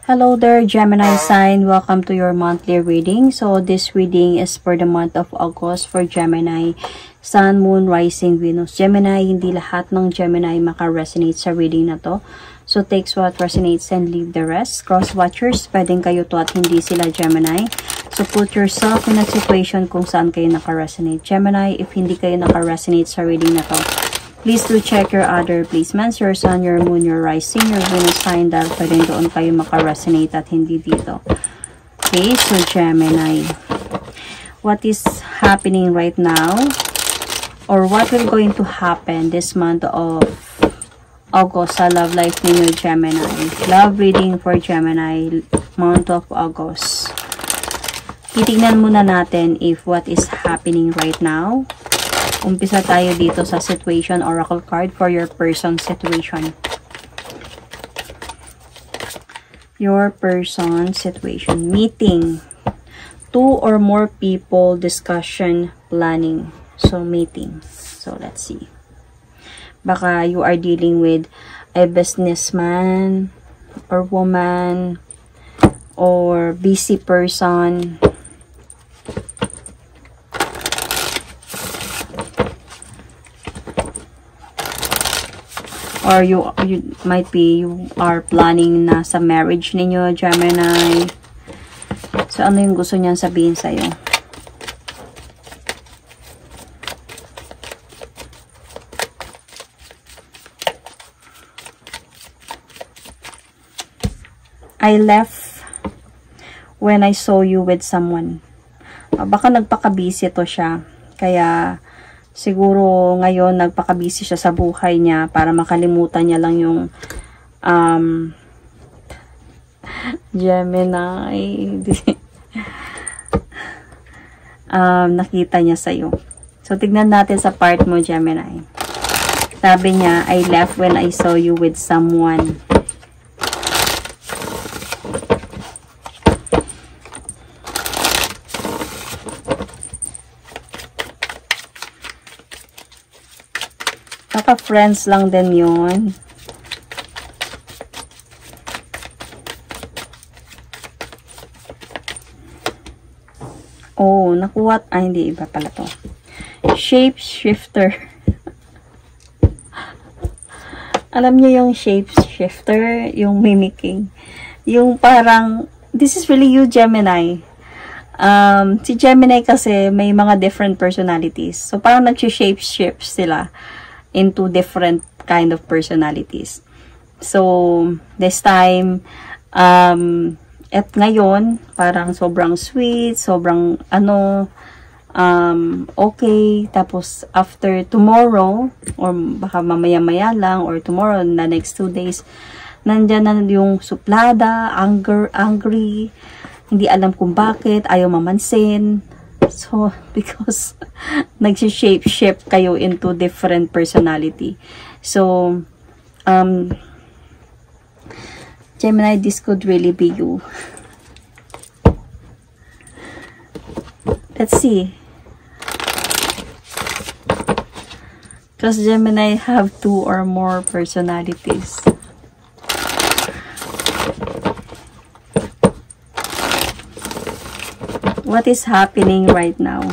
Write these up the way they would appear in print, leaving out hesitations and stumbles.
Hello there, Gemini sign. Welcome to your monthly reading. So, this reading is for the month of August for Gemini, Sun, Moon, Rising, Venus. Gemini, hindi lahat ng Gemini maka-resonate sa reading na to. So, takes what resonates and leave the rest. Cross-watchers, pwedeng kayo to at hindi sila Gemini. So, put yourself in a situation kung saan kayo naka-resonate. Gemini, if hindi kayo naka-resonate sa reading na to, please do check your other placements, your sun, your moon, your rising, your Venus sign, dahil pwedeng doon kayo maka-resonate at hindi dito. Okay, so Gemini, what is happening right now, or what will going to happen this month of August sa love life ninyo, Gemini? Love reading for Gemini, month of August. Titignan muna natin if what is happening right now. Umpisa tayo dito sa situation oracle card for your person situation. Your person situation. Meeting. 2 or more people, discussion, planning. So, meeting. So, let's see. Baka you are dealing with a businessman or woman or busy person. Or you might be, you are planning na sa marriage ninyo, Gemini. So, ano yung gusto niyang sabihin sa'yo? I left when I saw you with someone. Baka nagpaka-busy to siya. Kaya, siguro ngayon nagpaka-busy siya sa buhay niya para makalimutan niya lang yung Gemini. Nakita niya sa'yo. So, tignan natin sa part mo, Gemini. Sabi niya, I left when I saw you with someone. Friends lang din yun. Oh, nakuha. Ay, hindi. Iba pala to. Shapeshifter. Alam niyo yung shapeshifter? Yung mimicking. Yung parang, this is really you, Gemini. Si Gemini kasi may mga different personalities. So, parang nag-shapeshift sila into different kind of personalities. So, this time, at ngayon, parang sobrang sweet, sobrang, okay. Tapos, after tomorrow, or baka mamaya-maya lang, or tomorrow, na next 2 days, nandyan na yung suplada, angry, hindi alam kung bakit, ayaw mamansin. So, because nag-shape-shift kayo into different personality. So, Gemini, this could really be you. Let's see. Because Gemini have 2 or more personalities. What is happening right now?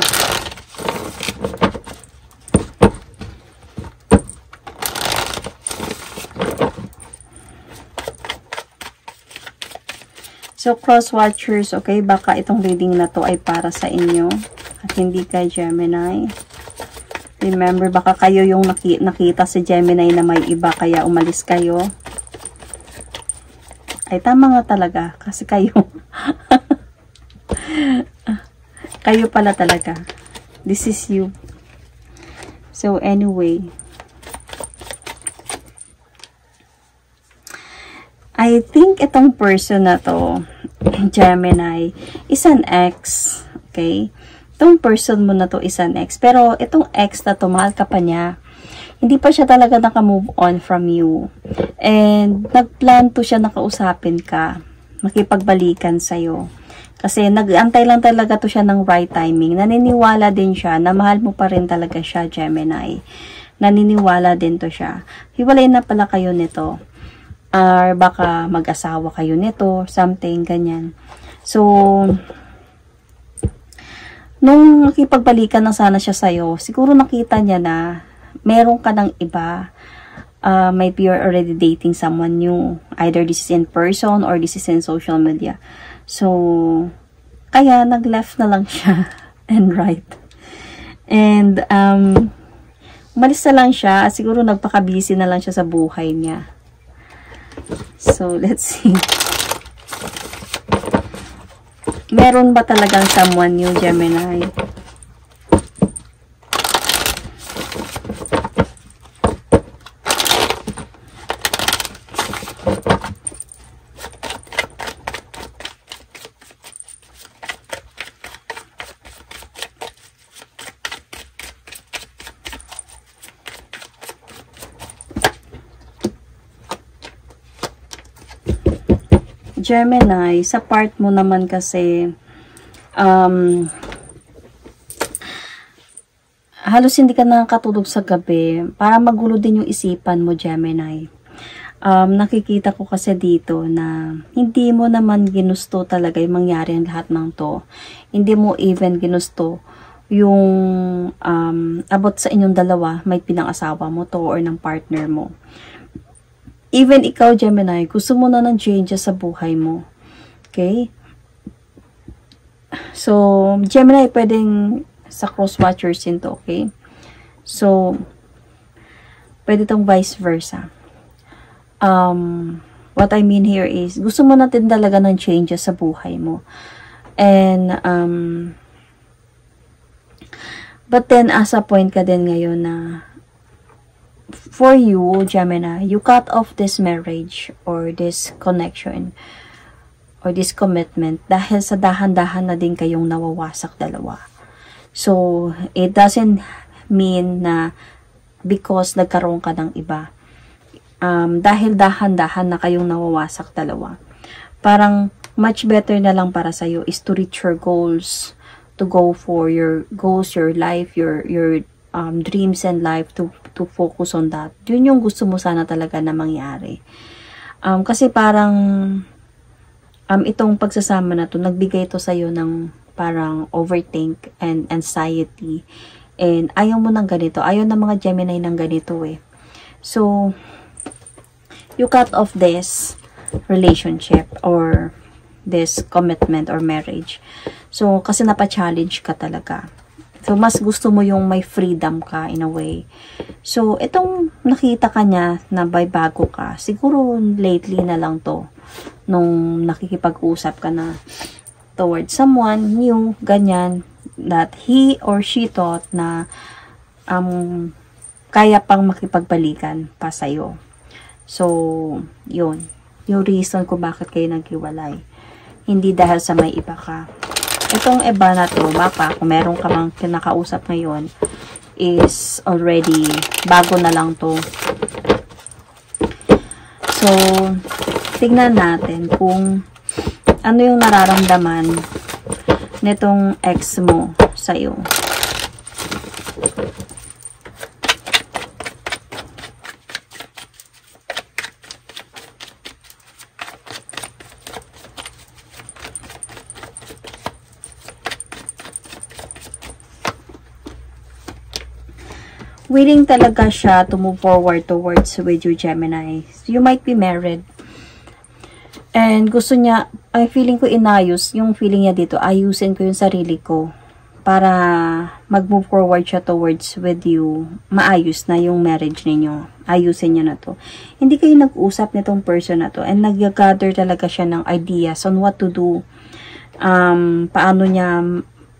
So, cross-watchers, okay? Baka itong reading na to ay para sa inyo at hindi kay Gemini. Remember, baka kayo yung nakita si Gemini na may iba kaya umalis kayo. Ay, tama nga talaga kasi kayo. Kayo pala talaga. This is you. So, anyway. I think itong person na to, Gemini, is an ex. Okay? Itong person mo na to is an ex. Pero, itong ex na to, mahal ka pa niya. Hindi pa siya talaga naka-move on from you. And, nagplan to siya nakausapin ka. Makipagbalikan sa'yo. Kasi nag-antay lang talaga to siya ng right timing. Naniniwala din siya na mahal mo pa rin talaga siya, Gemini. Naniniwala din to siya. Hiwalay na pala kayo nito. Or baka mag-asawa kayo nito, something, ganyan. So, nung nakipagbalikan na sana siya sa'yo, siguro nakita niya na meron ka ng iba. Maybe you're already dating someone new. Either this is in person or this is in social media. So, kaya nag-left na lang siya and right. And, umalis na lang siya. Siguro nagpaka-busy na lang siya sa buhay niya. So, let's see. Meron ba talagang someone new, Gemini? Gemini, sa part mo naman kasi, halos hindi ka nakakatulog sa gabi. Para magulo din yung isipan mo, Gemini. Nakikita ko kasi dito na hindi mo naman ginusto talaga yung mangyari ang lahat ng to. Hindi mo even ginusto yung about sa inyong dalawa, may pinang-asawa mo to or ng partner mo. Even ikaw, Gemini, gusto mo na ng changes sa buhay mo. Okay? So, Gemini, pwedeng sa cross-watchers yun to, okay? So, pwede tong vice versa. What I mean here is, gusto mo natin talaga ng changes sa buhay mo. And, but then, as a point ka din ngayon na, for you, Gemini, you cut off this marriage or this connection or this commitment dahil sa dahan-dahan na din kayong nawawasak dalawa. So, it doesn't mean na because nagkaroon ka ng iba. Dahil dahan-dahan na kayong nawawasak dalawa. Parang much better na lang para sa'yo is to reach your goals, to go for your goals, your life, your dreams and life, to focus on that. Yun yung gusto mo sana talaga na mangyari. Kasi parang itong pagsasama na to, nagbigay to sa'yo ng parang overthink and anxiety. And ayaw mo ng ganito. Ayaw ng mga Gemini ng ganito eh. So, you cut off this relationship or this commitment or marriage. So, kasi napa-challenge ka talaga. So, mas gusto mo yung may freedom ka in a way. So, itong nakita ka niya na by bago ka, siguro lately na lang to, nung nakikipag-usap ka na towards someone new, ganyan, that he or she thought na kaya pang makipagbalikan pa sa'yo. So, yun. Yung reason ko bakit kayo naghiwalay. Hindi dahil sa may iba ka. Itong iba na to, baka kung meron ka mang kinakausap ngayon, is already bago na lang to. So, tignan natin kung ano yung nararamdaman nitong ex mo sa'yo. Willing talaga siya to move forward towards with you, Gemini. You might be married. And gusto niya, ay feeling ko inayos, yung feeling niya dito, ayusin ko yung sarili ko para mag-move forward siya towards with you. Maayos na yung marriage ninyo. Ayusin niya na to. Hindi kayo nag-usap nitong person na to and nag-gather talaga siya ng ideas on what to do. Paano niya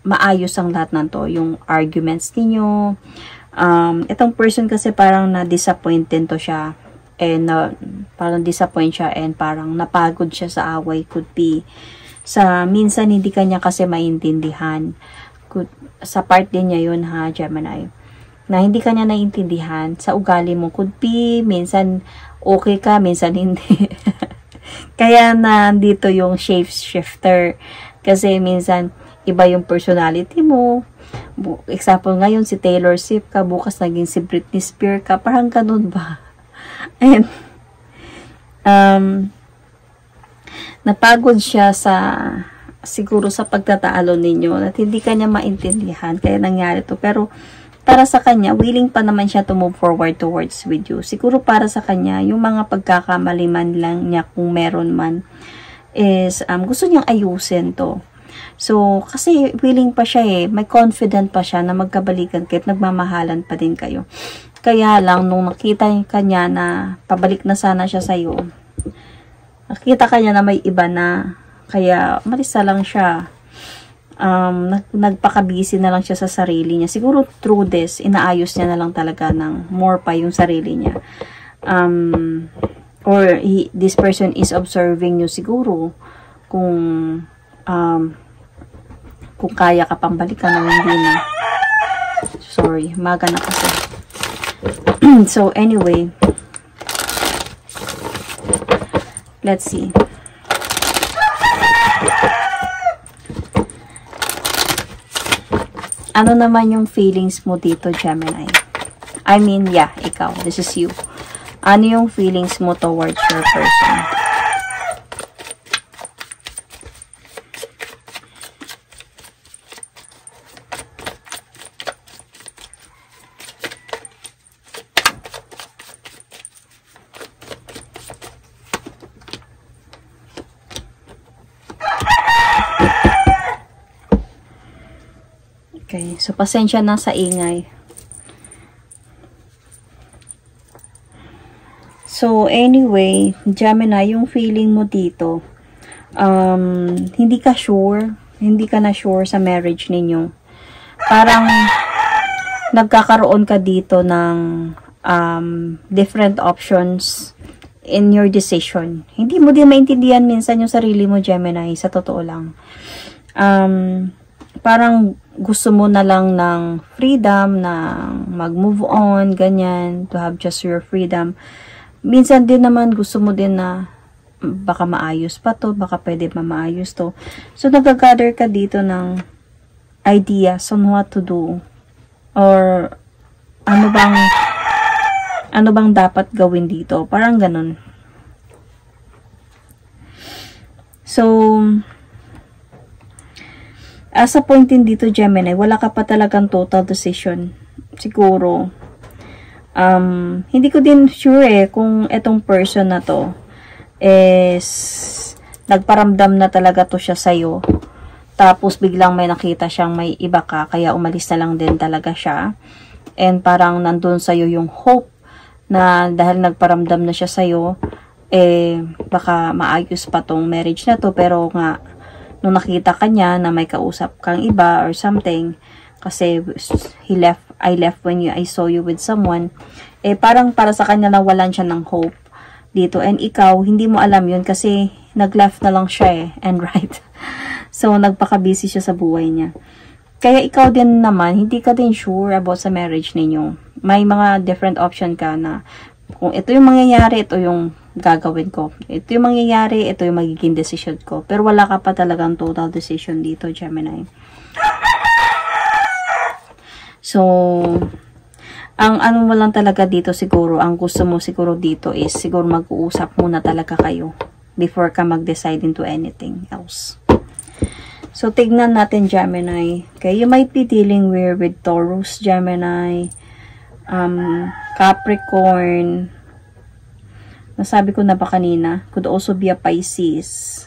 maayos ang lahat ng to. Yung arguments ninyo. Itong person kasi parang na-disappoint din to siya. And parang disappoint siya and parang napagod siya sa away, could be. Sa minsan hindi kanya kasi maintindihan. Sa part din niya yun ha, Gemini. Na hindi kanya naintindihan. Sa ugali mo, could be. Minsan okay ka, minsan hindi. Kaya nandito yung shape shifter. Kasi minsan iba yung personality mo. Example ngayon si Taylor Swift ka, bukas naging si Britney Spears ka. Parang ganun ba? And Napagod siya siguro sa pagtatalo ninyo at hindi kanya maintindihan kaya nangyari to. Pero para sa kanya, willing pa naman siya to move forward towards with you. Siguro para sa kanya, yung mga pagkakamali man lang niya kung meron man is gusto niyang ayusin to. So, kasi willing pa siya may confident pa siya na magkabalikan kahit nagmamahalan pa din kayo. Kaya lang, nung nakita kanya na pabalik na sana siya sa'yo, nakita kanya na may iba na, kaya malisa lang siya. Nagpaka-busy na lang siya sa sarili niya. Siguro through this, inaayos niya na lang talaga ng more pa yung sarili niya. Or this person is observing you siguro kung kaya ka pang balikan o hindi na. Sorry, maga na kasi. So, anyway, let's see. Ano naman yung feelings mo dito, Gemini? I mean, yeah, ikaw. This is you. Ano yung feelings mo towards your person? Okay, so pasensya na sa ingay. So, anyway, Gemini, yung feeling mo dito, hindi ka na sure sa marriage ninyo. Parang, nagkakaroon ka dito ng different options in your decision. Hindi mo din maintindihan minsan yung sarili mo, Gemini, sa totoo lang. Parang, gusto mo na lang ng freedom, na mag-move on, ganyan, to have just your freedom. Minsan din naman gusto mo din na baka maayos pa to, baka pwede pa maayos to. So, nag-gather ka dito ng ideas on what to do. Or, ano bang dapat gawin dito? Parang ganun. So, as a point din dito, Gemini, wala ka pa talagang total decision. Siguro. Hindi ko din sure kung etong person na to is nagparamdam na talaga to siya sa'yo. Tapos biglang may nakita siyang may iba ka, kaya umalis na lang din talaga siya. And parang nandun sa'yo yung hope na dahil nagparamdam na siya sa'yo, baka maayos pa tong marriage na to. Pero nga, nung nakita ka niya na may kausap kang iba or something, kasi I left when I saw you with someone, parang para sa kanya nawalan siya ng hope dito. And ikaw, hindi mo alam yun kasi nag-left na lang siya and right. So, nagpaka-busy siya sa buhay niya. Kaya ikaw din naman, hindi ka din sure about sa marriage ninyo. May mga different option ka na kung ito yung mangyayari, ito yung gagawin ko. Ito yung mangyayari, ito yung magiging decision ko. Pero wala ka pa talagang total decision dito, Gemini. So, ang ano mo lang talaga dito siguro, ang gusto mo siguro dito is siguro mag-uusap muna talaga kayo before ka mag-decide into anything else. So, tignan natin, Gemini. Okay, you might be dealing with Taurus, Gemini, Capricorn. Nasabi ko na ba kanina? Could also be a Pisces.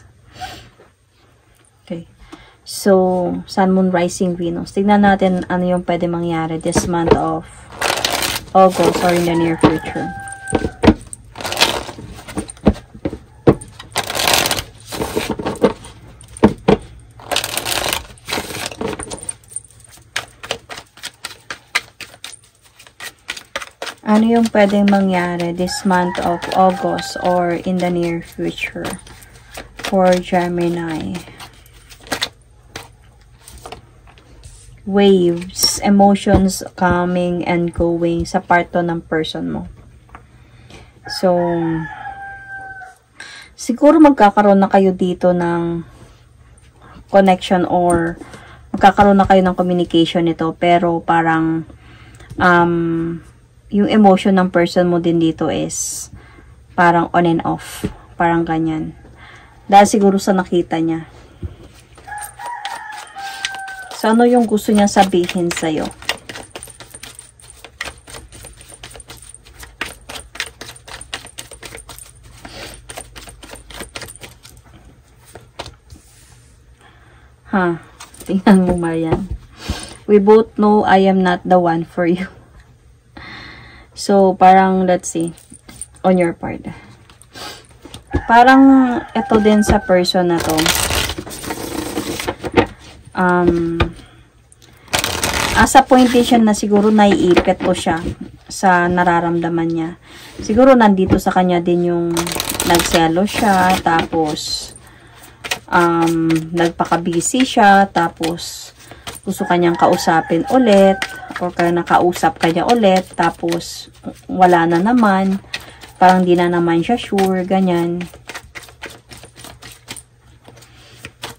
Okay. So, Sun, Moon, Rising, Venus. Tignan natin ano yung pwede mangyari this month of August or in the near future. Ano yung pwedeng mangyari this month of August or in the near future for Gemini? Waves, emotions coming and going sa part to ng person mo. So, siguro magkakaroon na kayo dito ng connection or magkakaroon na kayo ng communication nito, pero parang yung emotion ng person mo din dito is Parang on and off. Parang ganyan. Dahil siguro sa nakita niya. So, ano yung gusto niya sabihin sa'yo? Tingnan mo, Marian. We both know I am not the one for you. So, parang, let's see, on your part. Parang, ito din sa person na to. Asa point din siya na siguro naiipit to siya sa nararamdaman niya. Siguro nandito sa kanya din yung nagselo siya, tapos, nagpaka-busy siya, tapos gusto kanyang kausapin ulit, or kaya nakausap kanya ulit, tapos wala na naman, parang di na naman siya sure, ganyan.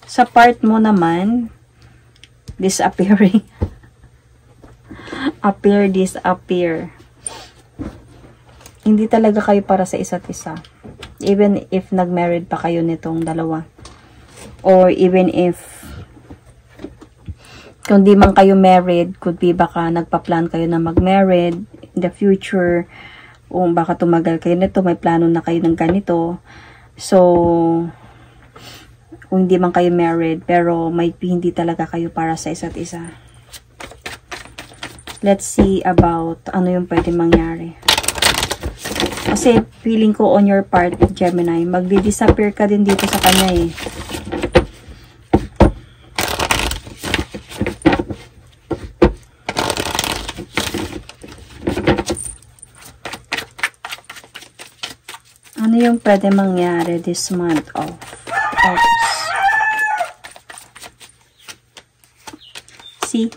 Sa part mo naman, disappearing. Appear, disappear. Hindi talaga kayo para sa isa't isa. Even if nag-married pa kayo nitong dalawa. Or even if kung di man kayo married, could be baka nagpa-plan kayo na mag-married in the future, o baka tumagal kayo nito, may plano na kayo ng ganito. So, kung hindi man kayo married, pero may hindi talaga kayo para sa isa't isa. Let's see about ano yung pwede mangyari. Kasi feeling ko on your part, Gemini, magdi-disappear ka din dito sa kanya eh. Ano yung pwede mangyari this month of August? See?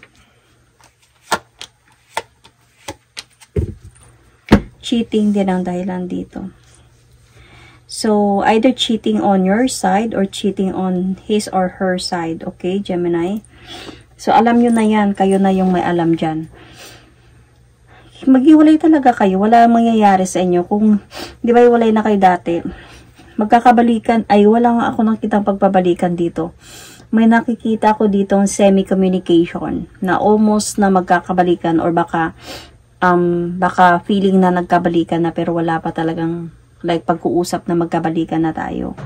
Cheating din ang dahilan dito. So, either cheating on your side or cheating on his or her side. Okay, Gemini? So, alam nyo na yan. Kayo na yung may alam dyan. Maghiwalay talaga kayo. Wala mangyayari sa inyo. Kung, di ba, hiwalay na kayo dati. Magkakabalikan. Ay, wala nga ako nakitang pagpabalikan dito. May nakikita ako dito ng semi-communication na almost na magkakabalikan or baka feeling na nagkabalikan na pero wala pa talagang like pag-uusap na magkabalikan na tayo.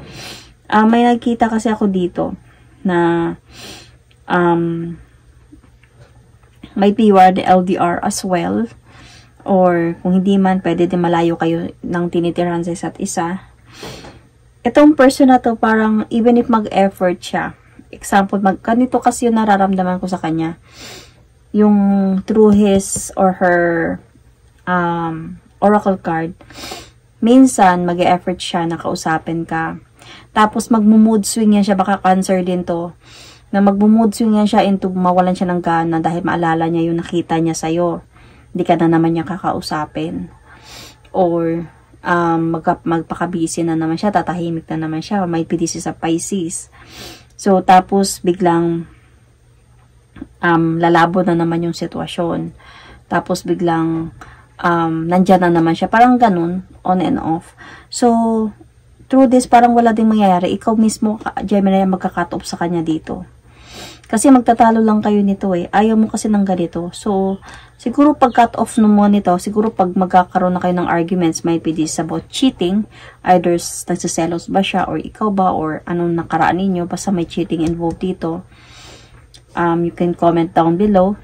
May nakita kasi ako dito na might be you are the LDR as well, or kung hindi man, pwede din malayo kayo ng tinitirahan sa isa't isa. Itong person na to, parang even if mag-effort siya, example, ganito kasi yung nararamdaman ko sa kanya, yung through his or her oracle card, minsan mag-e-effort siya na kausapin ka. Tapos magmo-mood swing yan siya, baka Cancer din to, na magmo-mood swing yan siya into mawalan siya ng gana dahil maalala niya yung nakita niya sa'yo. Hindi ka na naman niya kakausapin. Or magpaka-busy na naman siya, tatahimik na naman siya, or might be this is a Pisces. So, tapos biglang lalabo na naman yung sitwasyon. Tapos biglang nandyan na naman siya. Parang ganun, on and off. So, through this, parang wala ding mangyayari. Ikaw mismo, Gemini, magka-cut off sa kanya dito. Kasi magtatalo lang kayo nito eh. Ayaw mo kasi ng ganito. So, siguro pag cut off mo nito, siguro pag magkakaroon na kayo ng arguments, might be this about cheating. Either nagsiselos ba siya, or ikaw ba, or anong nakaraan ninyo. Basta may cheating involved dito. You can comment down below.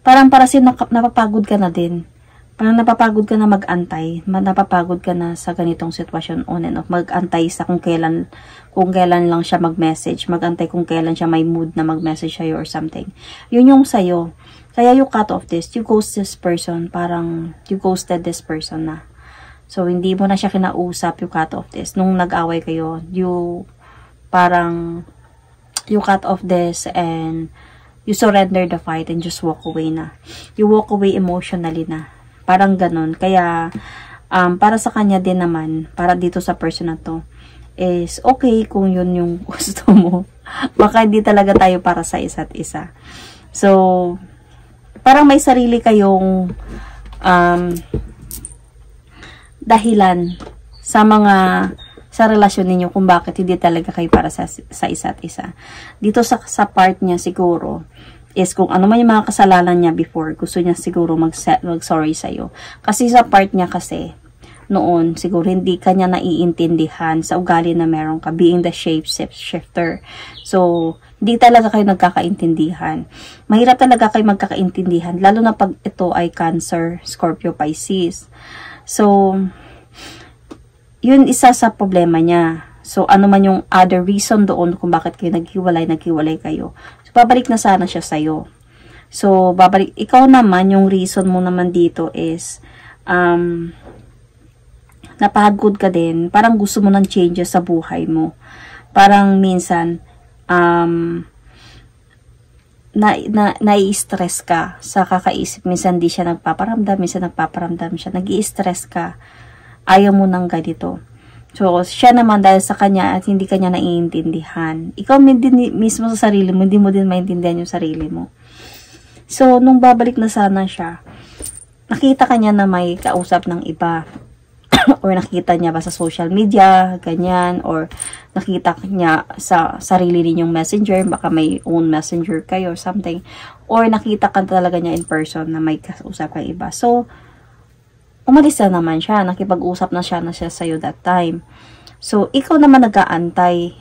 Parang napapagod ka na din. Parang napapagod ka na mag-antay. Napapagod ka na sa ganitong sitwasyon on and off. Mag-antay sa kung kailan lang siya mag-message. Mag-antay kung kailan siya may mood na mag-message sa'yo or something. Yun yung sa'yo. Kaya you cut off this. You ghost this person. Parang you ghosted this person na. So, hindi mo na siya kinausap. You cut off this. Nung nag-away kayo, you cut off this and you surrender the fight and just walk away na. You walk away emotionally na. Parang ganun. Kaya, para sa kanya din naman, para dito sa person na to, is okay kung yun yung gusto mo. Baka hindi talaga tayo para sa isa't isa. So, parang may sarili kayong, dahilan sa relasyon ninyo kung bakit hindi talaga kayo para sa isa't isa. Dito sa part niya siguro is kung ano man yung mga kasalanan niya before, gusto niya siguro mag-sorry sa'yo. Kasi sa part niya kasi, noon, siguro hindi kanya naiintindihan sa ugali na meron ka, being the shapeshifter. So, hindi talaga kayo nagkakaintindihan. Mahirap talaga kayo magkakaintindihan, lalo na pag ito ay Cancer, Scorpio, Pisces. So, yun isa sa problema niya. So, ano man yung other reason doon kung bakit kayo naghiwalay kayo. So, babalik na sana siya sa'yo. So, ikaw naman, yung reason mo naman dito is, napagod ka din. Parang gusto mo ng changes sa buhay mo. Parang minsan, nai-stress ka sa kakaisip. Minsan di siya nagpaparamdam, minsan nagpaparamdam siya. Nag-i-stress ka. Ayaw mo ng ganito. So, siya naman dahil sa kanya at hindi kanya naiintindihan. Ikaw mismo sa sarili mo, hindi mo din maintindihan yung sarili mo. So, nung babalik na sana siya, nakita kanya na may kausap ng iba. Or nakita niya ba sa social media, ganyan. Or nakita niya sa sarili ninyong messenger, baka may own messenger kayo or something. Or nakita ka talaga niya in person na may kausap ng iba. So, umalis na naman siya. Nakipag-usap na siya sa'yo that time. So, ikaw naman nag-aantay.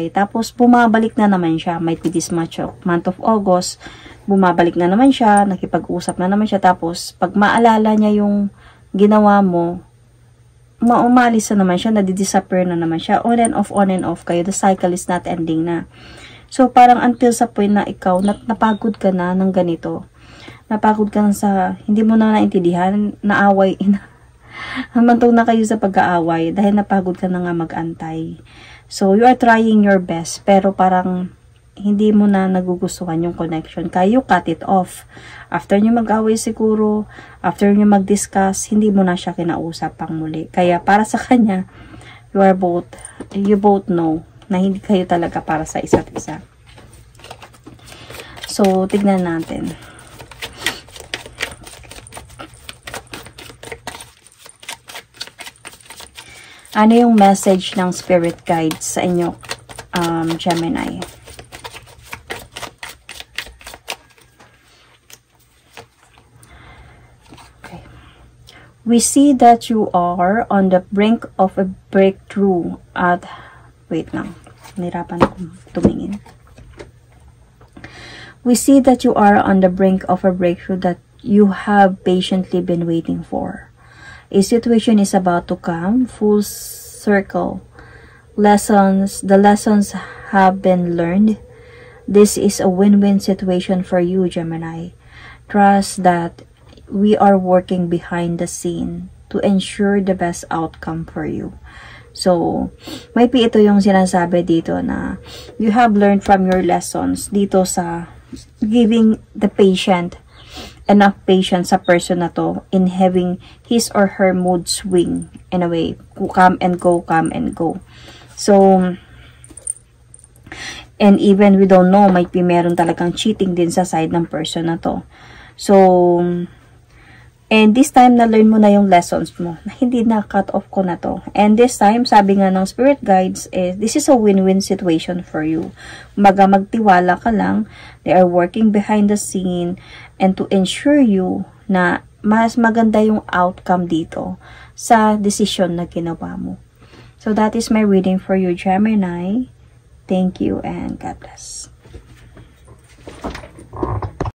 Tapos, bumabalik na naman siya. Might be this month of August. Bumabalik na naman siya. Nakipag-usap na naman siya. Tapos, pag maalala niya yung ginawa mo, umalis na naman siya. Nadi-disappear na naman siya. On and off kayo. The cycle is not ending na. So, parang until sa point na ikaw, napagod ka na ng ganito. Napagod ka na sa, hindi mo na naintindihan, naaway, hamantong na kayo sa pag-aaway, dahil napagod ka na nga mag-antay. So, you are trying your best, pero parang, hindi mo na nagugustuhan yung connection. Kaya you cut it off. After nyo mag-away siguro, after nyo mag-discuss, hindi mo na siya kinausap pang muli. Kaya, para sa kanya, you both know, na hindi kayo talaga para sa isa't isa. So, tignan natin. Ano yung message ng spirit guides sa inyo, Gemini? Okay. We see that you are on the brink of a breakthrough at, wait lang, nahirapan akong tumingin. We see that you are on the brink of a breakthrough that you have patiently been waiting for. A situation is about to come, full circle. The lessons have been learned. This is a win-win situation for you, Gemini. Trust that we are working behind the scene to ensure the best outcome for you. So, may ito yung sinasabi dito na you have learned from your lessons dito sa giving the patient enough patience sa person na to in having his or her mood swing in a way. Come and go. So, and even we don't know, might be meron talagang cheating din sa side ng person na to. So, and this time, na-learn mo na yung lessons mo. Na hindi na cut off ko na to. And this time, sabi nga ng spirit guides, this is a win-win situation for you. Magtiwala ka lang. They are working behind the scene and to ensure you na mas maganda yung outcome dito sa decision na ginawa mo. So, that is my reading for you, Gemini. Thank you and God bless.